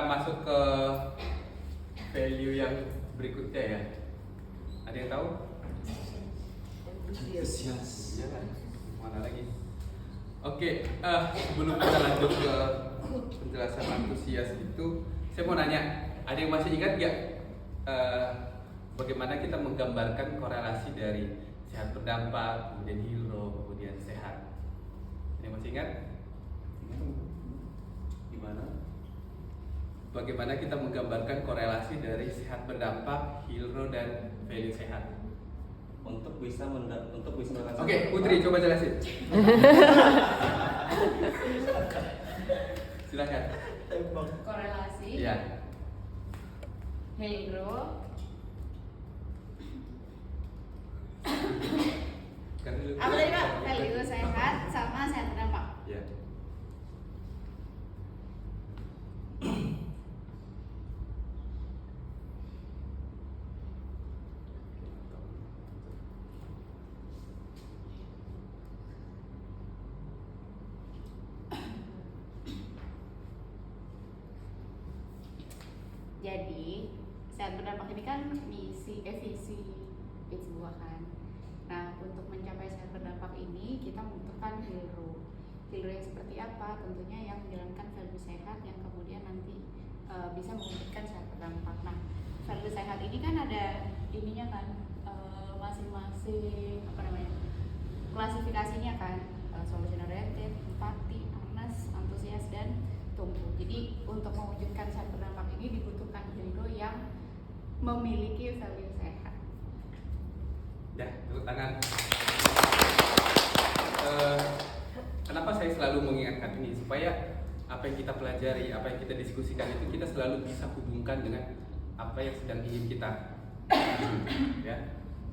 masuk ke value yang berikutnya ya. Ada yang tahu? Antusias. Iya kan? Mana lagi? Oke, sebelum kita lanjut ke penjelasan antusias itu, saya mau nanya, ada yang masih ingat nggak bagaimana kita menggambarkan korelasi dari sehat berdampak, kemudian hero, kemudian sehat? Ada yang masih ingat? Gimana? Bagaimana kita menggambarkan korelasi dari sehat berdampak, hero, dan value sehat? Untuk bisa melakukan. Oke, Putri coba jelasin. Silakan. Korelasi Iya. hero Kan dulu. apa tadi Pak? Value sehat sama sehat berdampak. Iya. Jadi sehat berdampak ini kan visi sebuah kan. Nah, untuk mencapai sehat berdampak ini kita membutuhkan hero. Hero yang seperti apa? Tentunya yang menjalankan value sehat yang kemudian nanti bisa mewujudkan sehat berdampak. Nah, value sehat ini kan ada ininya kan, masing-masing apa namanya, klasifikasinya kan, solution oriented, empati, earnest, antusias, dan tumbuh. Jadi untuk mewujudkan sehat berdampak ini dibutuhkan hero yang memiliki value sehat. Ya, tepuk tangan. Kenapa saya selalu mengingatkan ini? Supaya apa yang kita pelajari, apa yang kita diskusikan itu kita selalu bisa hubungkan dengan apa yang sedang ingin kita ya.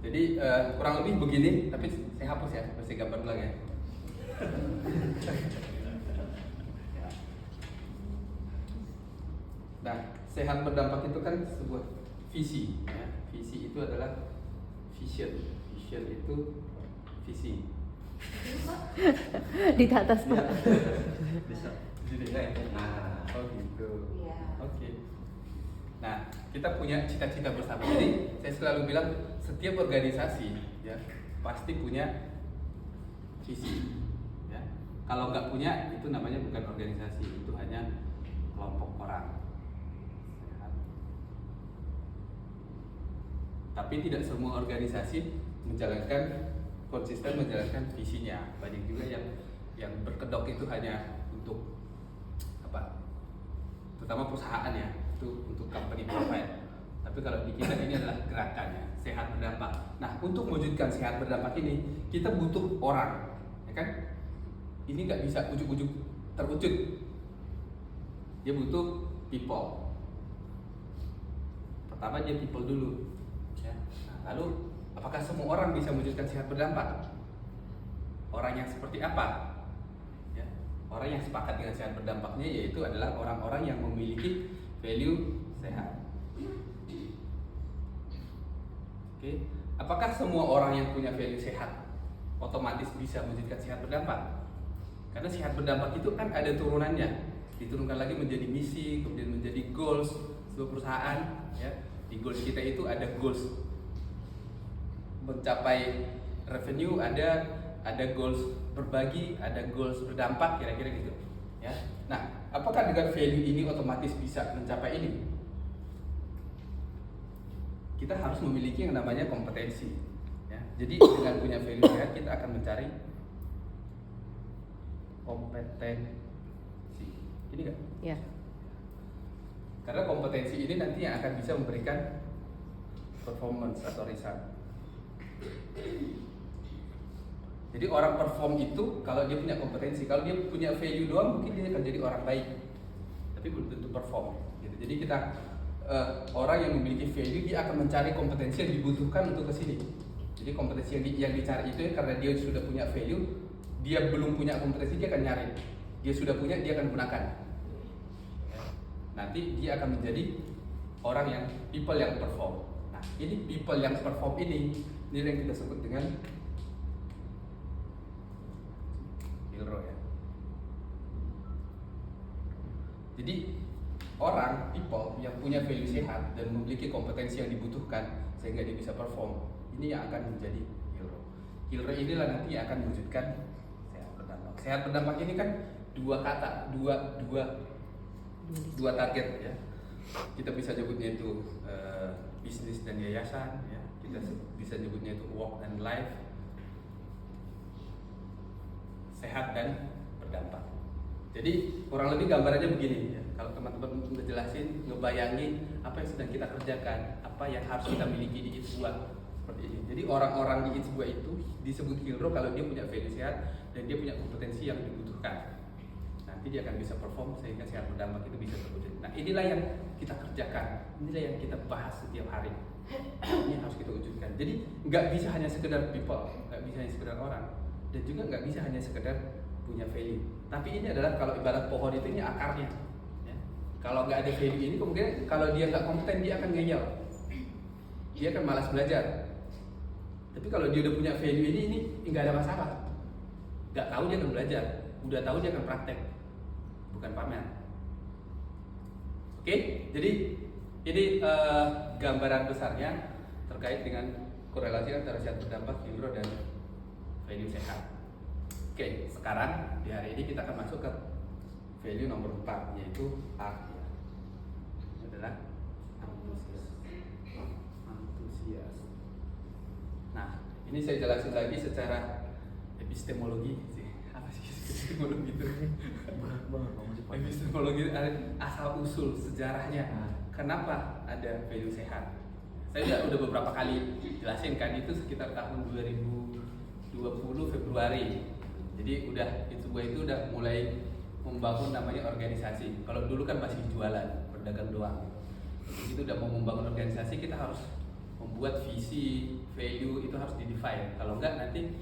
Jadi kurang lebih begini, tapi saya hapus ya, saya gambar ulang ya. Nah, sehat berdampak itu kan sebuah visi ya. Visi itu adalah vision. Vision itu visi. Di atas Ya, Pak. bisa. Jadi ya. Nah, oh gitu. Iya. Oke. Nah, kita punya cita-cita bersama. Jadi, saya selalu bilang setiap organisasi ya pasti punya visi. Ya. Kalau nggak punya, itu namanya bukan organisasi, itu hanya kelompok orang. Tapi tidak semua organisasi konsisten menjalankan visinya. Banyak juga yang berkedok itu hanya untuk apa? Terutama perusahaan ya, itu untuk company profile. Tapi kalau di kita ini adalah gerakannya, sehat berdampak. Nah, untuk mewujudkan sehat berdampak ini, kita butuh orang, ya kan? Ini nggak bisa ujuk-ujuk terwujud. Dia butuh people. Pertama dia people dulu. Ya. Nah, lalu apakah semua orang bisa mewujudkan sehat berdampak? Orang yang seperti apa? Ya. Orang yang sepakat dengan sehat berdampaknya yaitu adalah orang-orang yang memiliki value sehat. Oke. Apakah semua orang yang punya value sehat otomatis bisa mewujudkan sehat berdampak? Karena sehat berdampak itu kan ada turunannya, diturunkan lagi menjadi misi, kemudian menjadi goals sebuah perusahaan. Ya. Di goals kita itu ada goals mencapai revenue, ada goals berbagi, ada goals berdampak, kira-kira gitu. Ya. Nah, apakah dengan value ini otomatis bisa mencapai ini? Kita harus memiliki yang namanya kompetensi. Ya. Jadi dengan punya value sehat kita akan mencari kompetensi. Ini kan? Ya. Karena kompetensi ini nanti yang akan bisa memberikan performance atau result. Jadi orang perform itu kalau dia punya kompetensi, kalau dia punya value doang mungkin dia akan jadi orang baik, tapi belum tentu perform. Gitu. Jadi kita orang yang memiliki value dia akan mencari kompetensi yang dibutuhkan untuk kesini. Jadi kompetensi yang dicari itu karena dia sudah punya value, dia belum punya kompetensi dia akan nyari. Dia sudah punya dia akan gunakan. Nanti dia akan menjadi orang yang people yang perform. Nah, ini people yang perform ini yang kita sebut dengan hero ya. Jadi orang people yang punya value sehat dan memiliki kompetensi yang dibutuhkan sehingga dia bisa perform, ini yang akan menjadi hero. Hero inilah nanti yang akan mewujudkan sehat berdampak. Sehat berdampak ini kan dua kata, dua target ya. Kita bisa nyebutnya itu bisnis dan yayasan ya. Kita bisa nyebutnya itu work and life, sehat dan berdampak. Jadi kurang lebih gambarannya begini ya. Kalau teman-teman ngejelasin, ngebayangin apa yang sedang kita kerjakan, apa yang harus kita miliki di Itsbua seperti ini. Jadi orang-orang di Itsbua itu disebut hero kalau dia punya value sehat dan dia punya kompetensi yang dibutuhkan. Nanti dia akan bisa perform sehingga sehat berdampak itu bisa terwujud. Nah inilah yang kita kerjakan, inilah yang kita bahas setiap hari. Ini harus kita wujudkan. Jadi nggak bisa hanya sekedar people, nggak bisa hanya sekedar orang, dan juga nggak bisa hanya sekedar punya value. Tapi ini adalah kalau ibarat pohon itu ini akarnya. Ya. Kalau nggak ada value ini kemungkinan kalau dia nggak kompeten dia akan ngeyel, dia akan malas belajar. Tapi kalau dia udah punya value ini nggak ada masalah. Nggak tahu dia akan belajar, udah tahu dia akan praktek, bukan pamer. Oke, jadi ini gambaran besarnya terkait dengan korelasi antara sehat berdampak, hero dan value sehat. Oke, sekarang di hari ini kita akan masuk ke value nomor 4, yaitu A. Ini adalah antusias. Nah, ini saya jelasin lagi secara epistemologi. Apa sih epistemologi itu? Epistemologi asal usul sejarahnya. Kenapa ada value sehat? Saya udah beberapa kali jelasin kan, itu sekitar tahun 2020 Februari. Jadi Itsbua itu udah mulai membangun namanya organisasi. Kalau dulu kan masih jualan, berdagang doang. Begitu udah mau membangun organisasi, kita harus membuat visi, value itu harus di-define. Kalau enggak nanti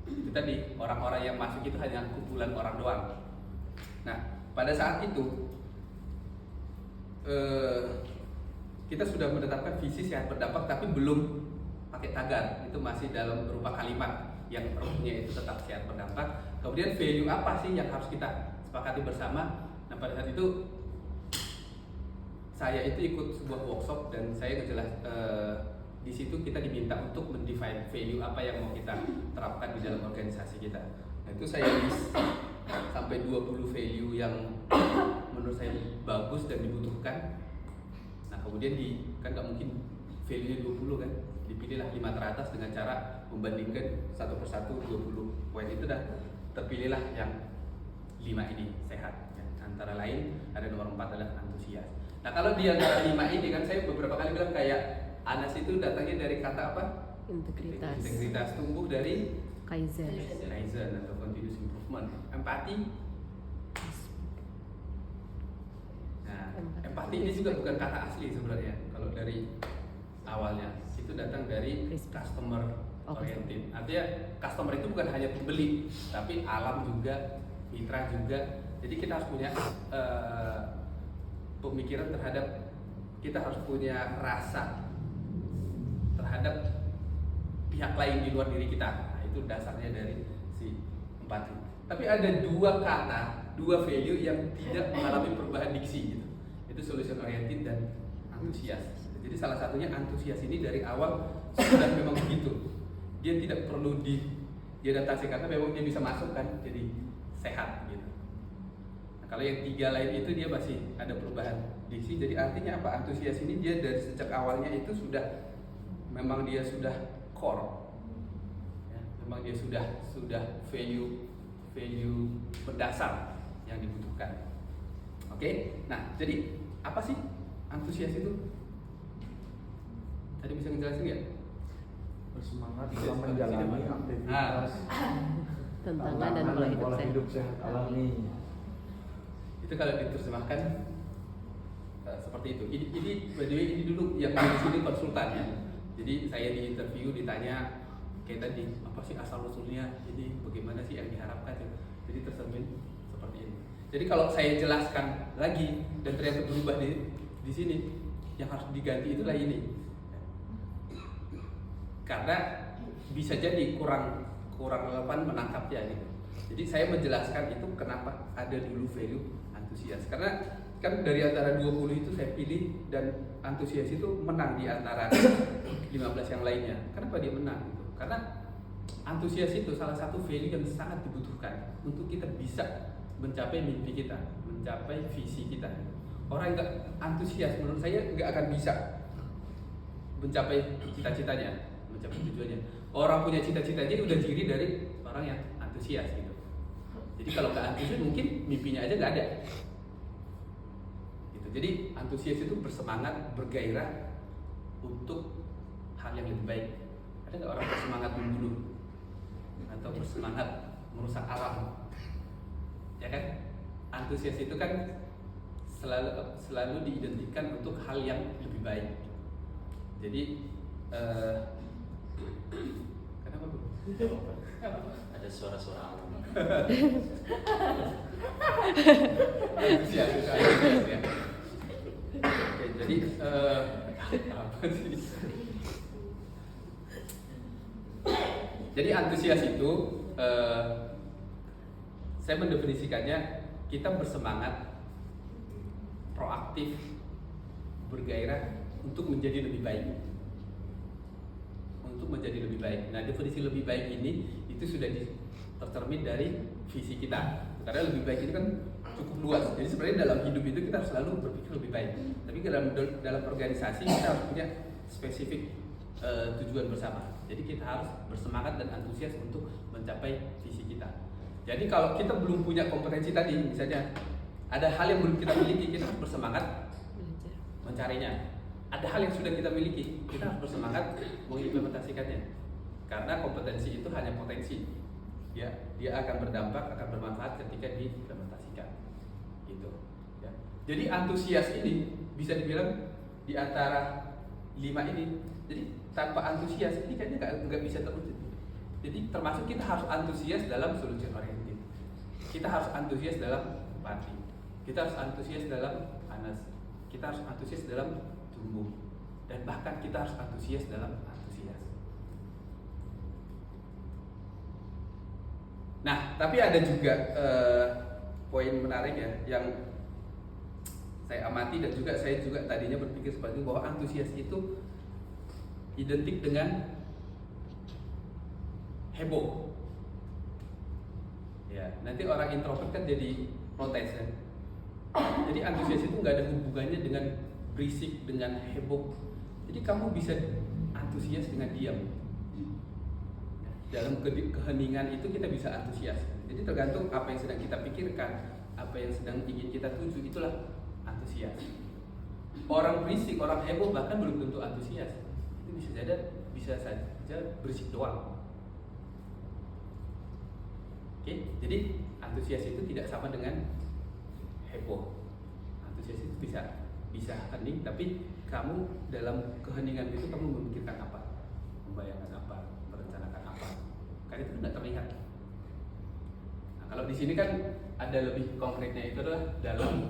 itu tadi orang-orang yang masuk itu hanya kumpulan orang doang. Nah, pada saat itu kita sudah menetapkan visi sehat berdampak tapi belum pakai tagar, itu masih dalam berupa kalimat yang perlunya itu tetap sehat berdampak. Kemudian value apa sih yang harus kita sepakati bersama? Nah pada saat itu saya itu ikut sebuah workshop dan saya ngejelas di situ kita diminta untuk mendefine value apa yang mau kita terapkan di dalam organisasi kita. Nah itu saya list sampai 20 value yang menurut saya bagus dan dibutuhkan. Nah kemudian kan nggak mungkin value-nya 20 kan, dipilihlah 5 teratas dengan cara membandingkan satu persatu 20 poin itu, dah terpilihlah yang 5 ini sehat ya. Antara lain ada nomor 4 adalah antusias. Nah kalau di antara 5 ini kan saya beberapa kali bilang kayak Anas itu datangnya dari kata apa? Integritas tumbuh dari Kaizen atau continuous improvement. Empati. Nah, empati ini juga bukan kata asli sebenarnya. Kalau dari awalnya itu datang dari customer oriented. Artinya customer itu bukan hanya pembeli, tapi alam juga, mitra juga. Jadi kita harus punya pemikiran terhadap, kita harus punya rasa terhadap pihak lain di luar diri kita. Nah, itu dasarnya dari si empati. Tapi ada 2 kata, 2 value yang tidak mengalami perubahan diksi gitu. Itu solution oriented dan antusias. Jadi salah satunya antusias ini dari awal sudah memang begitu. Dia tidak perlu diadaptasi karena memang dia bisa masuk kan jadi sehat gitu. Nah, kalau yang 3 lain itu dia masih ada perubahan diksi. Jadi artinya apa? Antusias ini dia dari sejak awalnya itu sudah memang dia sudah core. Ya, memang dia sudah value berdasar yang dibutuhkan. Oke. Nah, jadi apa sih antusias itu? Tadi bisa ngejelasin nggak? Bersemangat dalam menjalani aktivitas tantangan dan pola hidup sehat alami. Itu kalau diterjemahkan seperti itu. Ini by the way, ini dulu yang di sini konsultan ya. Jadi saya di interview ditanya kayak tadi apa sih asal usulnya, jadi bagaimana sih yang diharapkan. Jadi tercermin seperti ini. Jadi kalau saya jelaskan lagi dan ternyata berubah di sini, yang harus diganti itulah ini. Karena bisa jadi kurang relevan menangkapnya gitu. Jadi saya menjelaskan itu kenapa ada dulu value antusias. Karena kan dari antara 20 itu saya pilih dan antusias itu menang di antara 15 yang lainnya. Kenapa dia menang gitu? Karena antusias itu salah satu value yang sangat dibutuhkan untuk kita bisa mencapai mimpi kita, mencapai visi kita. Orang yang nggak antusias menurut saya nggak akan bisa mencapai cita-citanya, mencapai tujuannya. Orang punya cita-cita aja udah ciri dari orang yang antusias gitu. Jadi kalau nggak antusias mungkin mimpinya aja nggak ada. Gitu. Jadi antusias itu bersemangat, bergairah untuk hal yang lebih baik. Ada nggak orang bersemangat membunuh atau bersemangat merusak alam? Ya kan? Antusias itu kan selalu diidentikan untuk hal yang lebih baik. Jadi kenapa Bu? Ada suara-suara alam. Antusias itu antusias ya. Oke, jadi apa sih? Jadi antusias itu saya mendefinisikannya kita bersemangat, proaktif, bergairah untuk menjadi lebih baik. Untuk menjadi lebih baik. Nah, definisi lebih baik ini itu sudah tercermin dari visi kita. Karena lebih baik itu kan cukup luas. Jadi sebenarnya dalam hidup itu kita harus selalu berpikir lebih baik. Tapi dalam organisasi kita harus punya spesifik tujuan bersama. Jadi kita harus bersemangat dan antusias untuk mencapai visi kita. Jadi kalau kita belum punya kompetensi tadi, misalnya ada hal yang belum kita miliki, kita harus bersemangat mencarinya. Ada hal yang sudah kita miliki, kita harus bersemangat mengimplementasikannya. Karena kompetensi itu hanya potensi. Dia akan berdampak, akan bermanfaat ketika diimplementasikan. Gitu. Ya. Jadi antusias ini bisa dibilang di antara 5 ini. Jadi tanpa antusias ini kayaknya nggak bisa terwujud. Jadi termasuk kita harus antusias dalam solution oriented. Kita harus antusias dalam empati. Kita harus antusias dalam anas. Kita harus antusias dalam tumbuh. Dan bahkan kita harus antusias dalam antusias. Nah, tapi ada juga poin menarik ya yang saya amati dan juga saya juga tadinya berpikir seperti itu, bahwa antusias itu identik dengan heboh. Ya, nanti orang introvert kan jadi protes kan. Jadi antusias itu nggak ada hubungannya dengan berisik, dengan heboh. Jadi kamu bisa antusias dengan diam. Dalam keheningan itu kita bisa antusias. Jadi tergantung apa yang sedang kita pikirkan, apa yang sedang ingin kita tuju, itulah antusias. Orang berisik, orang heboh bahkan belum tentu antusias. Itu bisa saja berisik doang. Oke, jadi antusias itu tidak sama dengan heboh. Antusias itu bisa hening, tapi kamu dalam keheningan itu kamu memikirkan apa, membayangkan apa, merencanakan apa. Kan itu tidak terlihat. Nah, kalau di sini kan ada lebih konkretnya, itu adalah dalam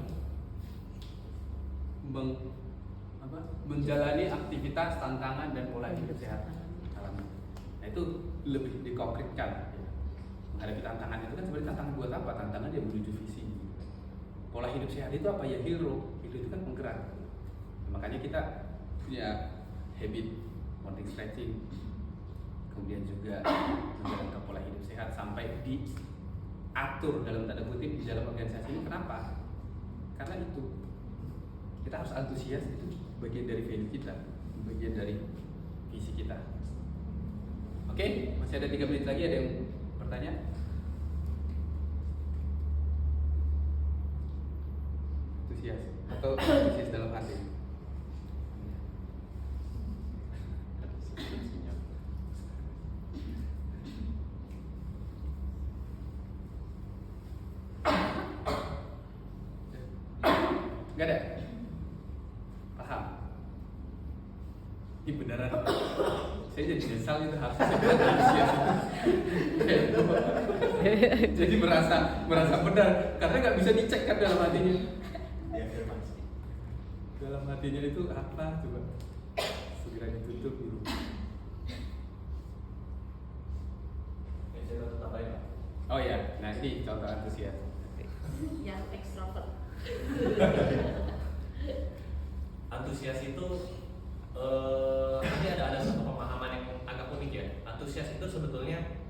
menjalani aktivitas, tantangan dan pola hidup sehat alami. Nah, itu lebih dikonkretkan. Menghadapi tantangan itu kan sebenarnya tantangan buat apa? Tantangan yang menuju visi. Pola hidup sehat itu apa ya? Hero itu kan penggerak. Nah, makanya kita punya habit morning stretching, kemudian juga menjalankan pola hidup sehat sampai diatur dalam tanda kutip di dalam organisasi ini. Kenapa? Karena itu kita harus antusias, itu bagian dari value kita, bagian dari visi kita. Oke, masih ada 3 menit lagi, ada yang bertanya? Antusias atau antusias dalam hati? Gak ada? Paham? Ini beneran. Saya jadi nyesal itu harusnya saya antusias itu. Jadi merasa benar karena nggak bisa dicek kan dalam hatinya. Diafirmasi. Dalam hatinya itu apa coba? Segera ditutup dulu. Saya tetap apa ya? Oh ya, nah ini contoh antusias. Yang ekstrovert. Antusias itu ini ada satu pemahaman yang agak unik ya. Antusias itu sebetulnya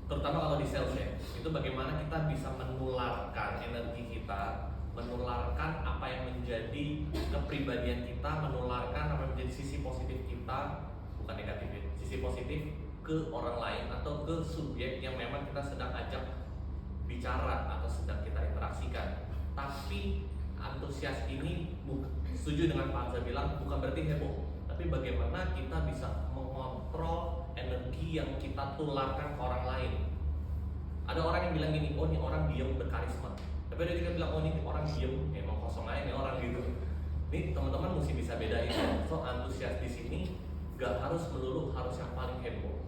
terutama kalau di sales ya, itu bagaimana kita bisa menularkan energi kita, menularkan apa yang menjadi kepribadian kita, menularkan apa yang menjadi sisi positif kita, bukan negatif ya, sisi positif ke orang lain atau ke subjek yang memang kita sedang ajak bicara atau sedang kita interaksikan. Tapi antusias ini setuju dengan Pak Hamzah bilang bukan berarti heboh, tapi bagaimana kita bisa mengontrol energi yang kita tularkan ke orang lain. Ada orang yang bilang gini, oh ini orang diam berkarisma. Tapi ada juga bilang, oh ini orang diam, emang kosong aja nih orang gitu. Ini teman-teman mesti bisa bedain. So antusias di sini gak harus melulu harus yang paling heboh.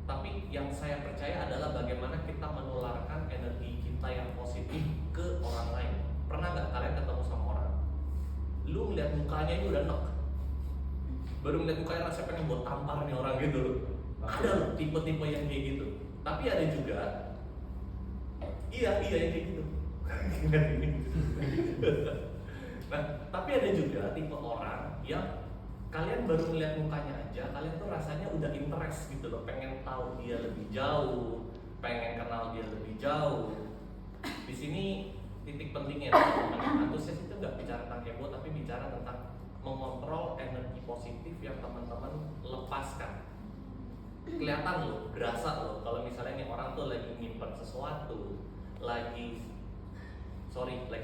Tapi yang saya percaya adalah bagaimana kita menularkan energi kita yang positif ke orang lain. Pernah gak kalian ketemu sama orang, lu ngeliat mukanya ini udah nek, baru ngeliat mukanya rasanya pengen buat tampar nih orang gitu loh. Ada loh tipe-tipe yang kayak gitu. Tapi ada juga iya yang kayak gitu. Nah, tapi ada juga tipe orang yang kalian baru ngeliat mukanya aja, kalian tuh rasanya udah interest gitu loh, pengen tahu dia lebih jauh, pengen kenal dia lebih jauh. Di sini titik pentingnya teman-teman, antusias itu nggak bicara tentang kepo, tapi bicara tentang mengontrol energi positif yang teman-teman lepaskan. Kelihatan loh, berasa loh kalau misalnya nih orang tuh lagi nyimpen sesuatu, lagi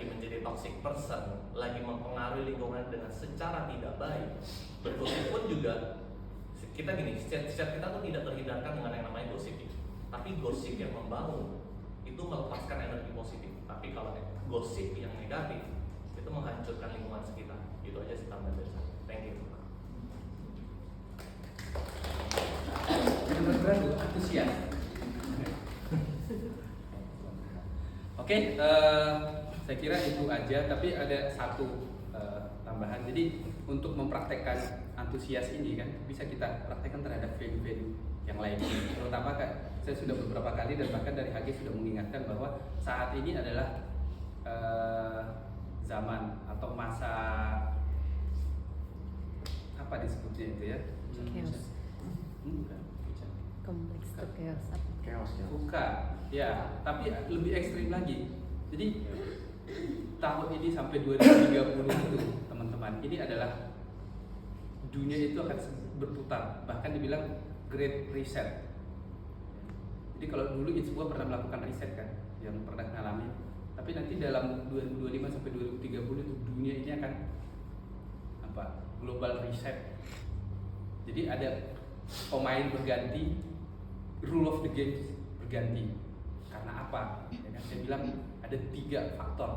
menjadi toxic person, lagi mempengaruhi lingkungan dengan secara tidak baik. Bergosip pun juga kita gini, setiap kita tuh tidak terhindarkan dengan yang namanya gosip. Tapi gosip yang membangun itu melepaskan energi positif. Tapi kalau gosip yang negatif itu menghancurkan lingkungan sekitar. Itu aja sih tambahan dari saya. Thank you. Benar-benar antusias. Oke, saya kira itu aja. Tapi ada satu tambahan. Jadi untuk mempraktekkan antusias ini kan bisa kita praktekkan terhadap value-value yang lain. Terutama kan saya sudah beberapa kali dan bahkan dari HG sudah mengingatkan bahwa saat ini adalah zaman atau masa apa disebutnya itu ya? Chaos. Bukan. Kompleks to chaos. Chaos ya. Bukan, ya, tapi lebih ekstrim lagi. Jadi tahun ini sampai 2030 itu teman-teman, ini adalah dunia itu akan berputar, bahkan dibilang Great Reset. Jadi kalau dulu itu semua pernah melakukan riset kan, yang pernah ngalamin. Tapi nanti dalam 2025 sampai 2030 itu dunia ini akan apa? Global reset. Jadi ada pemain berganti, rule of the game berganti. Karena apa? Ya kan? Saya bilang ada 3 faktor.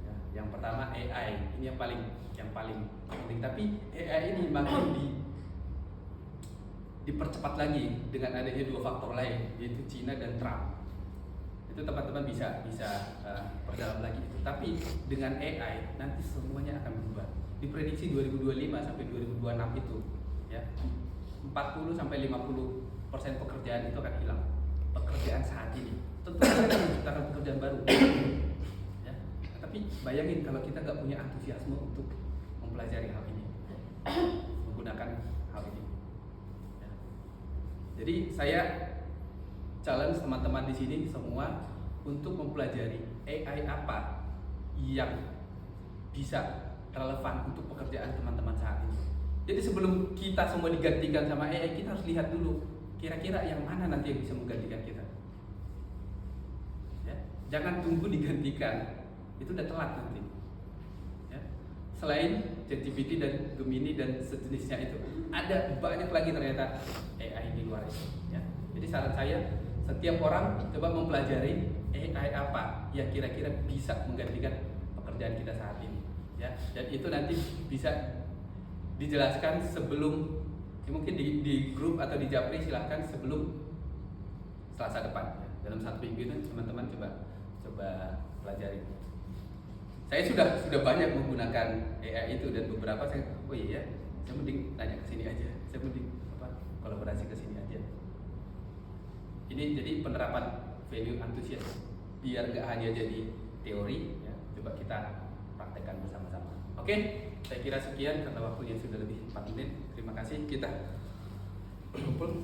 Ya, yang pertama AI, ini yang paling penting. Tapi AI ini makin dipercepat lagi dengan adanya 2 faktor lain, yaitu Cina dan Trump. Itu teman-teman bisa perdalam lagi itu. Tapi dengan AI nanti semuanya akan berubah. Diprediksi 2025 sampai 2026 itu, ya 40 sampai 50% pekerjaan itu akan hilang. Pekerjaan saat ini tentu saja akan menciptakan pekerjaan baru. Ya. Tapi bayangin kalau kita nggak punya antusiasme untuk mempelajari hal ini, menggunakan hal ini. Ya. Jadi saya challenge teman-teman di sini semua untuk mempelajari AI apa yang bisa relevan untuk pekerjaan teman-teman saat ini. Jadi sebelum kita semua digantikan sama AI, kita harus lihat dulu kira-kira yang mana nanti yang bisa menggantikan kita. Ya, jangan tunggu digantikan, itu udah telat nanti. Ya. Selain ChatGPT dan Gemini dan sejenisnya itu, ada banyak lagi ternyata AI di luar itu. Ya. Jadi saran saya, setiap orang coba mempelajari AI apa yang kira-kira bisa menggantikan pekerjaan kita saat ini. Ya, dan itu nanti bisa dijelaskan sebelum ya mungkin di grup atau di Japri silahkan sebelum Selasa depan ya. Dalam 1 minggu itu teman-teman coba pelajari. Saya sudah banyak menggunakan AI itu dan beberapa saya mending tanya ke sini aja, saya mending kolaborasi ke sini aja. Ini jadi penerapan value antusias biar nggak hanya jadi teori ya, coba kita praktekkan bersama-sama. Oke, saya kira sekian karena waktunya sudah lebih 4 menit. Terima kasih, kita kumpul.